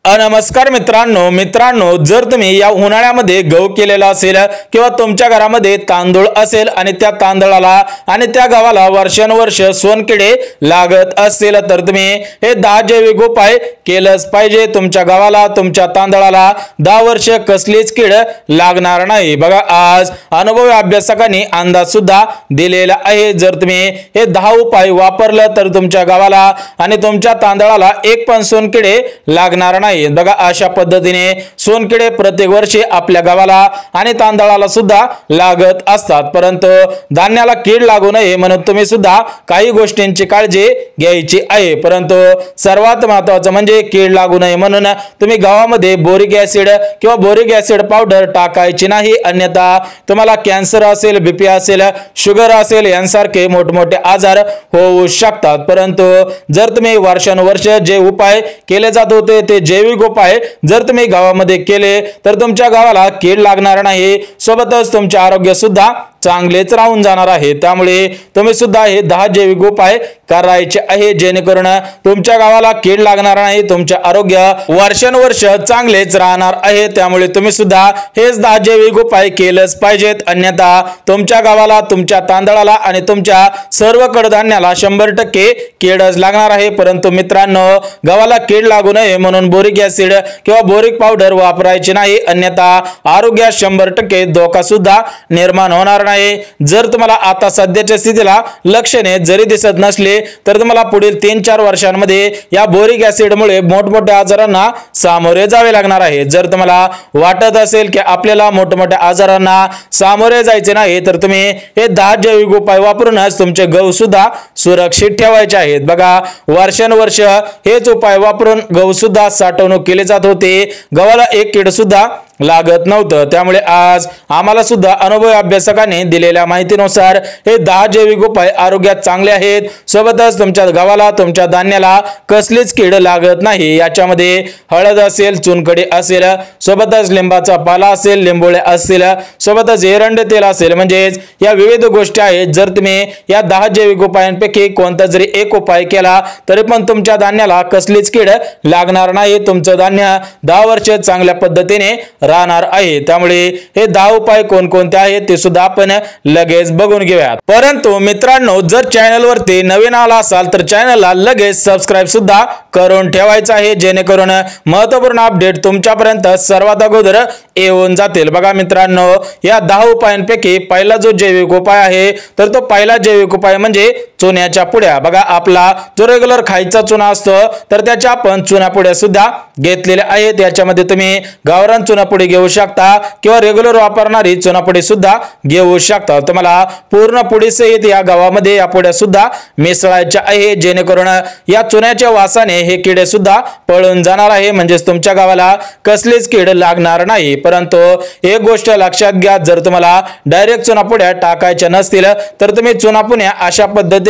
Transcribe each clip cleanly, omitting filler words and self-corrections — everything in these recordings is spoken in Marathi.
नमस्कार मित्रांनो जर तुम्ही या उन्हाळ्यामध्ये गहू केलेला असेल किंवा तुमच्या घरामध्ये तांदूळ असेल आणि त्या तांदळाला आणि त्या गव्हाला वर्षानुवर्ष सोनकिडे लागत असेल तर तुम्ही हे 10 जैविक उपाय केलंच पाहिजे। तुमच्या गव्हाला तुमच्या तांदळाला 10 वर्ष कसलीच कीड लागणार नाही। बघा आज अनुभवी अभ्यासकांनी अंदाज सुद्धा दिलेला आहे। जर तुम्ही हे 10 उपाय वापरलं तर तुमच्या गव्हाला आणि तुमच्या तांदळाला एक पण सोनकिडे लागणार नाही। बघा अशा पद्धतीने सोनकिडे प्रत्येक वर्षी आपल्या गव्हाला आणि तांदळाला सुद्धा लागत असतात, परंतु धान्याला कीड लागू नये म्हणून तुम्ही सुद्धा काही गोष्टींची काळजी घ्यायची आहे। परंतु सर्वात महत्त्वाचं म्हणजे कीड लागू नये म्हणून तुम्ही गव्हामध्ये बोरिक ऍसिड किंवा बोरिक ऍसिड पावडर टाकायची नाही, अन्यथा तुम्हाला कॅन्सर असेल, बीपी असेल, शुगर असेल यांसारखे मोठमोठे आजार होऊ शकतात। परंतु जर तुम्ही वर्षानुवर्ष जे उपाय केले जात होते ते जैविक उपाय जर तुम्ही गावामध्ये केले तर तुमच्या गावाला कीड लागणार नाही, सोबतच तुमचे आरोग्य सुद्धा चांगलेच राहून जाणार आहे। त्यामुळे तुम्ही सुद्धा हे 10 जैविक उपाय करायचे आहे जेणेकरून तुमच्या गावाला कीड लागणार नाही, तुमचे आरोग्य वर्षानुवर्ष चांगलेच राहणार आहे। त्यामुळे तुम्ही सुद्धा हेच 10 जैविक उपाय केलेच पाहिजेत, अन्यथा तुमच्या गावाला, तुमच्या तांदळाला आणि तुमच्या सर्व कडधान्याला 100% कीडच लागणार आहे। परंतु मित्रांनो, गव्हाला कीड लागू नये म्हणून बोरिक ऍसिड किंवा बोरिक पावडर वापरायची नाही, अन्यथा आरोग्यात 100% धोका सुद्धा निर्माण होणार। जर तुम्हाला आता सध्याच्या स्थितीला लक्षणे जरी दिसत नसले तर तुम्हाला पुढील 3-4 वर्षांमध्ये या बोरिक ऍसिड मुळे मोठमोठ्या आजारांना सामोरे जावे लागणार आहे। जर तुम्हाला वाटत असेल की आपल्याला मोठमोठ्या आजारांना सामोरे जायचे नाही तर तुम्ही हे 10 जैविक उपाय वापरूनच तुमचे गहू सुद्धा सुरक्षित ठेवायचे आहेत। बघा वर्षानुवर्ष हेच उपाय वापरून गहू सुद्धा साठवणूक केले जात होते, गव्हाला एक कीड सुद्धा लागत नव्हतं। त्यामुळे आज आम्हाला सुद्धा अनुभवी अभ्यासकांनी दिलेल्या माहितीनुसार हे 10 जैविक उपाय आरोग्यात चांगले आहेत, सोबतच तुमच्या गव्हाला, तुमच्या धान्याला कसलीच कीड लागत नाही। याच्यामध्ये हळद असेल, चुनखडी असेल, सोबतच लिंबाचा पाला असेल, लिंबोळे असतील, सोबतच एरंड तेल असेल, म्हणजेच या विविध गोष्टी आहेत। जर तुम्ही या 10 जैविक उपायांपैकी कोणता जरी एक उपाय केला तरी पण तुमच्या धान्याला कसलीच कीड लागणार नाही, तुमचं धान्य 10 वर्ष चांगल्या पद्धतीने राहणार आहे। त्यामुळे हे 10 उपाय कोणकोणते आहेत ते सुद्धा आपण लगेच बघून घेऊयात। परंतु मित्रांनो, जर चॅनल वरती नवीन आला असाल तर चॅनलला लगेच सबस्क्राइब सुद्धा करून ठेवायचं आहे, जेणेकरून महत्त्वपूर्ण अपडेट तुमच्यापर्यंत सर्वात अगोदर येऊन जातील। बघा मित्रांनो, या 10 उपायांपैकी पहिला जो जैविक उपाय आहे तर तो पहिला जैविक उपाय म्हणजे चुन्याच्या पुड्या। बघा आपला जो रेग्युलर खायचा चुना असतो तर त्याच्या आपण चुना पुड्या सुद्धा घेतलेल्या आहेत। याच्यामध्ये तुम्ही गावरान चुनापुडी घेऊ शकता किंवा रेग्युलर वापरणारी चुनापुडी सुद्धा घेऊ शकता। तुम्हाला पूर्ण पुडी सहित या गव्हामध्ये या पुड्या सुद्धा मिसळायच्या आहे, जेणेकरून या चुन्याच्या वासाने हे किडे सुद्धा पळून जाणार आहे, म्हणजेच तुमच्या गव्हाला कसलीच कीड लागणार नाही। परंतु एक गोष्ट लक्षात घ्या, जर तुम्हाला डायरेक्ट चुनापुड्या टाकायच्या नसतील तर तुम्ही चुनापुण्या अशा पद्धतीने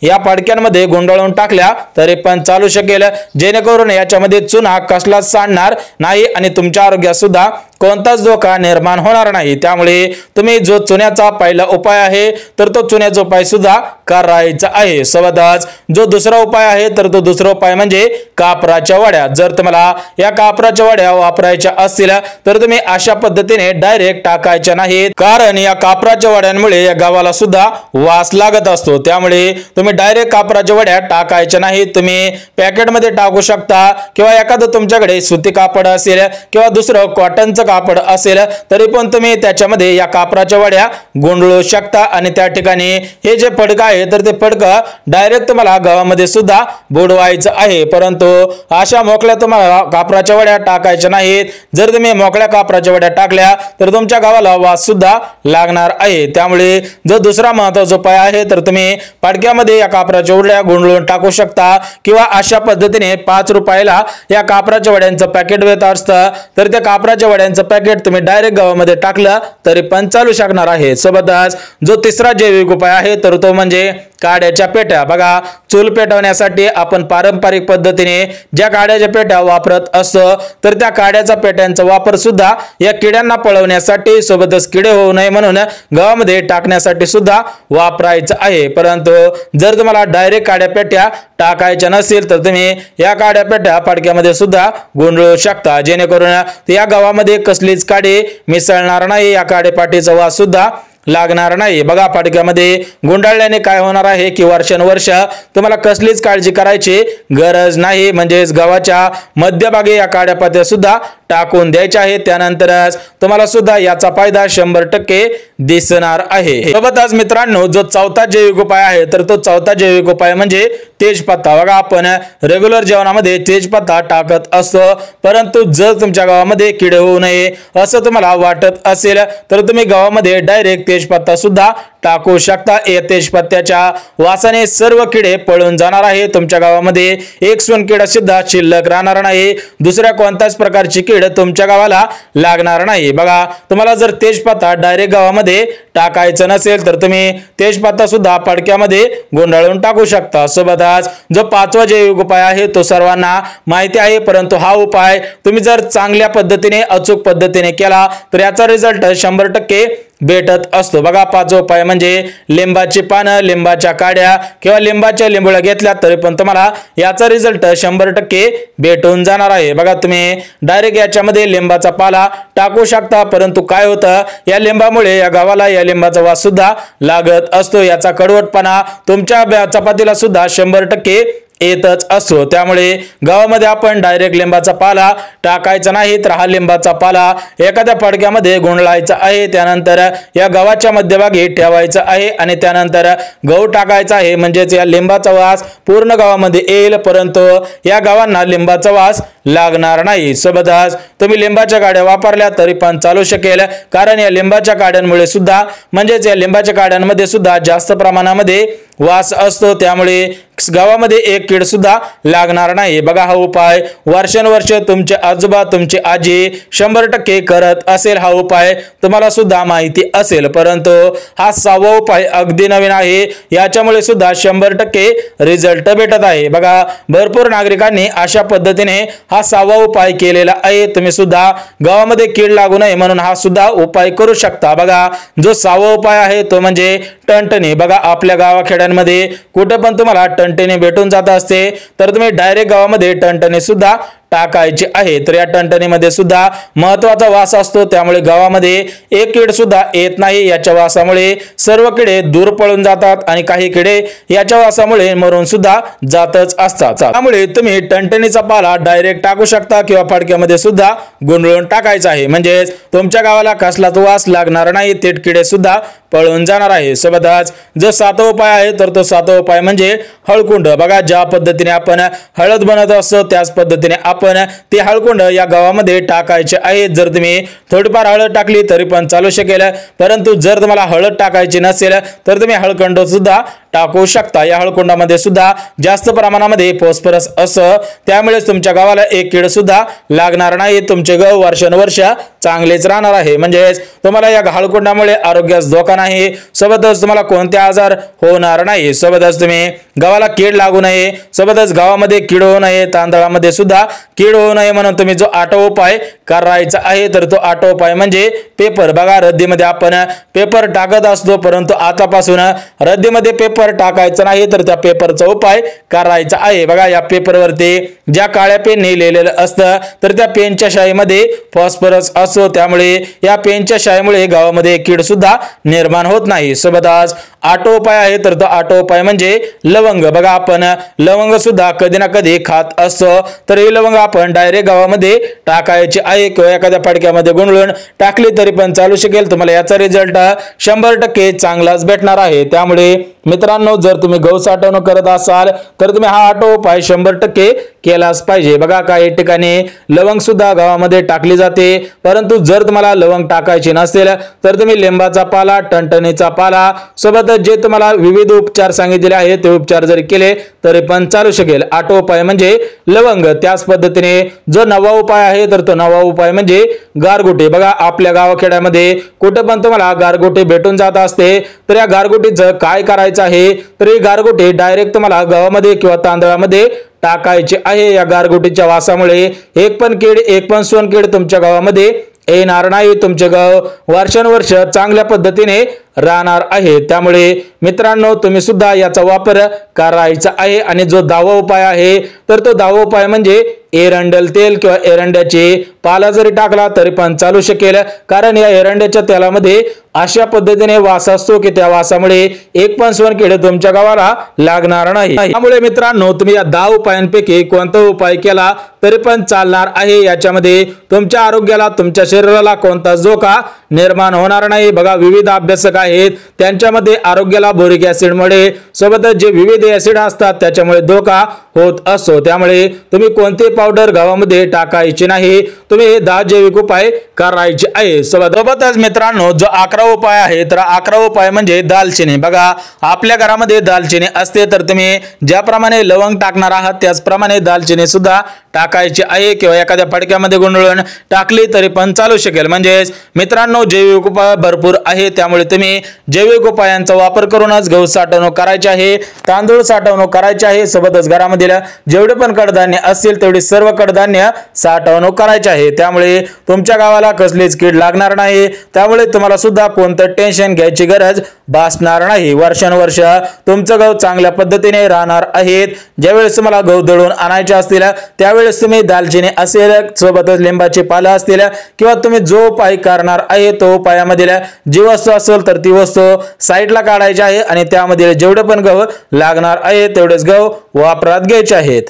या पाडक्यांमध्ये गुंडाळून टाकल्या तरी पण चालू शकेल, जेणेकरून याच्यामध्ये चुना कसलाच सांडणार नाही आणि तुमच्या आरोग्यात सुद्धा कोणताच धोका निर्माण होणार नाही। त्यामुळे तुम्ही जो चुन्याचा पहिला उपाय आहे तर तो चुन्याचा उपाय सुद्धा करायचा आहे। सोबतच जो दुसरा उपाय आहे तर तो दुसरा उपाय म्हणजे कापराच्या वड्या। जर तुम्हाला या कापराच्या वड्या वापरायच्या असतील तर तुम्ही अशा पद्धतीने डायरेक्ट टाकायच्या नाहीत, कारण या कापराच्या वड्यांमुळे या गव्हाला सुद्धा वास लागत असतो। त्यामुळे तुम्ही डायरेक्ट कापराच्या वड्या टाकायच्या नाहीत, तुम्ही पॅकेटमध्ये टाकू शकता किंवा एखादं तुमच्याकडे सुती कापड असेल किंवा दुसरं कॉटनचं कापड असेल तरी पण तुम्ही त्याच्यामध्ये या कापराच्या वड्या गुंडळू शकता आणि त्या ठिकाणी हे जे फडकं आहे तर ते फडकं डायरेक्ट तुम्हाला गव्हामध्ये सुद्धा बुडवायचं आहे। परंतु अशा मोकळ्या तुम्हाला कापराच्या वड्या टाकायच्या नाहीत। जर तुम्ही मोकळ्या कापराच्या वड्या टाकल्या तर तुमच्या गव्हाला वास सुद्धा लागणार आहे। त्यामुळे जो दुसरा महत्त्वाचा उपाय आहे तर तुम्ही फडक्यामध्ये या कापराच्या वड्या गुंडळून टाकू शकता किंवा अशा पद्धतीने 5 रुपयाला या कापराच्या वड्यांचं पॅकेट मिळत असतं तर त्या कापराच्या वड्यांचं पॅकेट तुम्ही डायरेक्ट गव्हामध्ये टाकलं तरी पण चालू शकणार आहे। सोबतच जो तिसरा जैविक उपाय आहे तर तो म्हणजे काड्याच्या पेट्या। बघा चूल पेटवण्यासाठी आपण पारंपरिक पद्धतीने ज्या काड्याच्या पेट्या वापरत असतो तर त्या काड्याच्या पेट्यांचा वापर सुद्धा या किड्यांना पळवण्यासाठी, सोबतच किडे होऊ नये म्हणून गव्हामध्ये टाकण्यासाठी सुद्धा वापरायचं आहे। परंतु जर तुम्हाला डायरेक्ट काड्या पेट्या टाकायच्या नसेल तर तुम्ही या काड्या पेट्या फडक्यामध्ये सुद्धा गुंडळू शकता, जेणेकरून या गव्हामध्ये कसलीच काडी मिसळणार नाही, या काडेपाटीचा वास सुद्धा लागणार नाही। बघा फडक्यामध्ये गुंडाळल्याने काय होणार आहे की वर्षानुवर्ष तुम्हाला कसलीच काळजी करायची गरज नाही, म्हणजेच गव्हाच्या मध्यभागी या काड्यापात्या सुद्धा टाकून द्यायच्या आहेत, त्यानंतरच तुम्हाला सुद्धा याचा फायदा 100% दिसणार आहे। सोबतच मित्रांनो जो चौथा जैविक उपाय आहे तर तो चौथा जैविक उपाय म्हणजे तेजपत्ता। बघा आपण रेग्युलर जेवणामध्ये तेजपत्ता टाकत असतो, परंतु जर तुमच्या गावामध्ये किडे होऊ नये असं तुम्हाला वाटत असेल तर तुम्ही गावामध्ये डायरेक्ट तेजपत्ता सुद्धा टाकू शकता। या तेजपत्त्याच्या वासाने सर्व किडे पळून जाणार आहे, तुमच्या गावामध्ये एक सोनकिडा सुद्धा शिल्लक राहणार नाही, दुसऱ्या कोणत्याच प्रकारची कीड तुमच्या गावाला लागणार नाही। बघा तुम्हाला जर तेजपत्ता डायरेक्ट गावामध्ये टाकायचं नसेल तर तुम्ही तेजपत्ता सुद्धा फडक्यामध्ये गुंडाळून टाकू शकता। सोबतच जो पाचवा जैविक उपाय आहे तो सर्वांना माहिती आहे, परंतु हा उपाय तुम्ही जर चांगल्या पद्धतीने अचूक पद्धतीने केला तर याचा रिझल्ट 100% भेटत असतो। बघा पाचवा उपाय म्हणजे लिंबाची पानं, लिंबाच्या काड्या किंवा लिंबाच्या लिंबोळ्या घेतल्या तरी पण तुम्हाला याचा रिझल्ट 100% भेटून जाणार आहे। बघा तुम्ही डायरेक्ट याच्यामध्ये लिंबाचा पाला टाकू शकता, परंतु काय होतं या लिंबामुळे या गावाला या लिंबाचा वास सुद्धा लागत असतो, याचा कडवटपणा तुमच्या चपातीला सुद्धा 100% येतच असतो, त्यामुळे गावामध्ये आपण डायरेक्ट लिंबाचा पाला टाकायचा नाही तर हा लिंबाचा पाला एखाद्या फडक्यामध्ये गुंडाळायचा आहे, त्यानंतर या गव्हाच्या मध्यभागी ठेवायचा आहे आणि त्यानंतर गहू टाकायचा आहे, म्हणजेच या लिंबाचा वास पूर्ण गावामध्ये येईल, परंतु या गावांना लिंबाचा वास लागणार नाही। सोबतच तुम्ही लिंबाच्या काड्या वापरल्या तरी पण चालू शकेल, कारण या लिंबाच्या काड्यांमुळे सुद्धा म्हणजेच या लिंबाच्या काड्यांमध्ये सुद्धा जास्त प्रमाणामध्ये वास असतो, त्यामुळे गावामध्ये एक कीड सुद्धा लागणार नाही। बघा हा उपाय वर्षानुवर्ष तुमचे आजोबा तुमची आजी 100% करत असेल, हा उपाय तुम्हाला सुद्धा माहिती असेल, परंतु हा सहावा उपाय अगदी नवीन आहे, याच्यामुळे सुद्धा 100% रिझल्ट भेटत आहे। बघा भरपूर नागरिकांनी अशा पद्धतीने हा सहावा उपाय केलेला आहे, तुम्ही सुद्धा गावामध्ये कीड लागू नये म्हणून हा सुद्धा उपाय करू शकता। बघा जो सहावा उपाय आहे तो म्हणजे टणटणी। बघा आपल्या गावाखेड्यांमध्ये कुठे पण तुम्हाला टणटणी भेटून जात असते तर तुम्ही डायरेक्ट गावामध्ये टणटणी सुद्धा टाकायची आहे, तर या टणटणीमध्ये सुद्धा महत्त्वाचा वास असतो, त्यामुळे गावामध्ये एक कीड सुद्धा येत नाही, याच्या वासामुळे सर्व किडे दूर पळून जातात आणि काही किडे याच्या वासामुळे मरून सुद्धा जातच असतात। त्यामुळे तुम्ही टणटणीचा पाला डायरेक्ट टाकू शकता किंवा फडक्यामध्ये सुद्धा गुंडाळून टाकायचा आहे, म्हणजे तुमच्या गावाला कसलाच वास लागणार नाही, ते किडे सुद्धा पळून जाणार आहे। सोबतच जो सातवा उपाय आहे तर तो सातवा उपाय म्हणजे हळकुंड। बघा ज्या पद्धतीने आपण हळद बनवत असतो त्याच पद्धतीने आपण ते हळकुंड या गावामध्ये टाकायचे आहे। जर तुम्ही थोडीफार हळद टाकली तरी पण चालू शकेल, परंतु जर तुम्हाला हळद टाकायची नसेल तर तुम्ही हळकुंड सुद्धा टाकू शकता। या हळकुंडामध्ये सुद्धा जास्त प्रमाणामध्ये फॉस्फरस असं, त्यामुळे तुमच्या गावाला एक कीड सुद्धा लागणार नाही, तुमचे गहू वर्षानुवर्ष चांगलेच राहणार आहे, म्हणजे तुम्हाला या हळकुंडामुळे आरोग्यास धोका नाही, सोबतच तुम्हाला कोणते आजार होणार नाही। सोबतच तुम्ही गावाला कीड लागू नये, सोबतच गावामध्ये कीड होऊ नये, तांदळामध्ये सुद्धा कीड होऊ नये म्हणून तुम्ही जो आठवा उपाय करायचा आहे तर तो आठवा उपाय म्हणजे पेपर। बघा रद्दीमध्ये आपण पेपर टाकत असतो, परंतु आतापासून रद्दीमध्ये पेपर टाकायचा नाही तर त्या पेपरचा उपाय करायचा आहे। बघा या पेपरवरती ज्या काळ्या पेनने लिहिलेलं असतं तर त्या पेनच्या शाईमध्ये फॉस्फरस असतो, त्यामुळे या पेनच्या शाईमुळे गावामध्ये कीड सुद्धा निर्माण होत नाही। सोबतच आठवा उपाय आहे तर तो आठवा उपाय म्हणजे लवंग। बघा आपण लवंग सुद्धा कधी ना कधी खात असतो, तर ही लवंग आपण डायरेक्ट गावामध्ये टाकायची आहे किंवा एखाद्या फडक्यामध्ये गुंडाळून टाकली तरी पण चालू शकेल, तुम्हाला याचा रिझल्ट 100% चांगलाच भेटणार आहे। त्यामुळे मित्रांनो जर तुम्ही गहू साठवणूक करत असाल तर तुम्ही हा आठवा उपाय 100% केलाच पाहिजे। बघा काही ठिकाणी लवंग सुद्धा गावामध्ये टाकली जाते, परंतु जर तुम्हाला लवंग टाकायची नसेल तर तुम्ही लिंबाचा पाला, टणटणीचा पाला सोबतच जे तुम्हाला विविध उपचार सांगितलेले आहेत ते उपचार जरी केले तरी पण चालू शकेल। आठवा उपाय म्हणजे लवंग। त्याच पद्धतीने जो नववा उपाय आहे तर तो नववा उपाय म्हणजे गारगोटी। बघा आपल्या गावाखेड्यामध्ये कुठे पण तुम्हाला गारगोटी भेटून जात असते, तर या गारगोटीचं काय करायचं आहे तर ही गारगोटी डायरेक्ट तुम्हाला गव्हामध्ये किंवा तांदळामध्ये टाकायचे आहे। या गारगोटीच्या वासामुळे एक पण कीड, एक पण सोनकीड तुमच्या गावामध्ये येणार नाही, तुमचे गाव वर्षानुवर्ष चांगल्या पद्धतीने राहणार आहे। त्यामुळे मित्रांनो तुम्ही सुद्धा याचा वापर करायचा आहे। आणि जो 10वा उपाय आहे तर तो 10वा उपाय म्हणजे एरंडल तेल किंवा एरंड्याचे पाला जरी टाकला तरी पण चालू शकेल, कारण या एरंड्याच्या तेलामध्ये अशा पद्धतीने वास असतो की त्या वासामुळे एक पण सोनकिडे तुमच्या गावाला लागणार नाही। त्यामुळे मित्रांनो तुम्ही या 10 उपायांपैकी कोणता उपाय केला तरी पण चालणार आहे। याच्यामध्ये तुमच्या आरोग्याला तुमच्या शरीराला कोणताच धोका निर्माण होणार नाही। बघा विविध अभ्यासक आहेत त्यांच्यामध्ये आरोग्याला बोरिक ऍसिडमुळे सोबतच जे विविध ऍसिड असतात त्याच्यामुळे धोका होत असतो। त्यामुळे तुम्ही कोणते पावडर गावामध्ये टाकायची नाही, तुम्ही हे 10 जैविक उपाय करायचे आहे। सोबतच मित्रांनो जो 11वा उपाय आहे तर 11वा उपाय म्हणजे दालचिनी। बघा आपल्या घरामध्ये दालचिनी असते तर तुम्ही ज्याप्रमाणे लवंग टाकणार आहात त्याचप्रमाणे दालचिनी सुद्धा टाकायची आहे किंवा एखाद्या फडक्यामध्ये गुंडाळून टाकली तरी पण चालू शकेल। म्हणजे मित्रांनो जैविक उपाय भरपूर आहे, त्यामुळे तुम्ही जैविक उपायांचा वापर करूनच गहू साठवणूक करायची आहे, तांदूळ साठवणूक करायची आहे, सोबतच घरामध्ये जेवढे पण कडधान्य असतील तेवढे सर्व कडधान्य साठवणूक करायचे आहे। त्यामुळे तुमच्या गावाला कसलीच कीड लागणार नाही, त्यामुळे तुम्हाला सुद्धा कोणतं टेन्शन घ्यायची गरज भासणार नाही। वर्षानुवर्ष तुमचं गहू चांगल्या पद्धतीने राहणार आहेत। ज्यावेळेस तुम्हाला गहू दळून आणायचे असतील त्यावेळेस तुम्ही दालचिनी असेल, सोबतच लिंबाचे पाला असतील किंवा तुम्ही जो उपाय करणार आहे तो उपायामधील जी वस्तू असेल तर ती वस्तू साईडला काढायची आहे आणि त्यामध्ये जेवढे पण गहू लागणार आहे तेवढेच गहू वापरात घ्यायचे आहेत।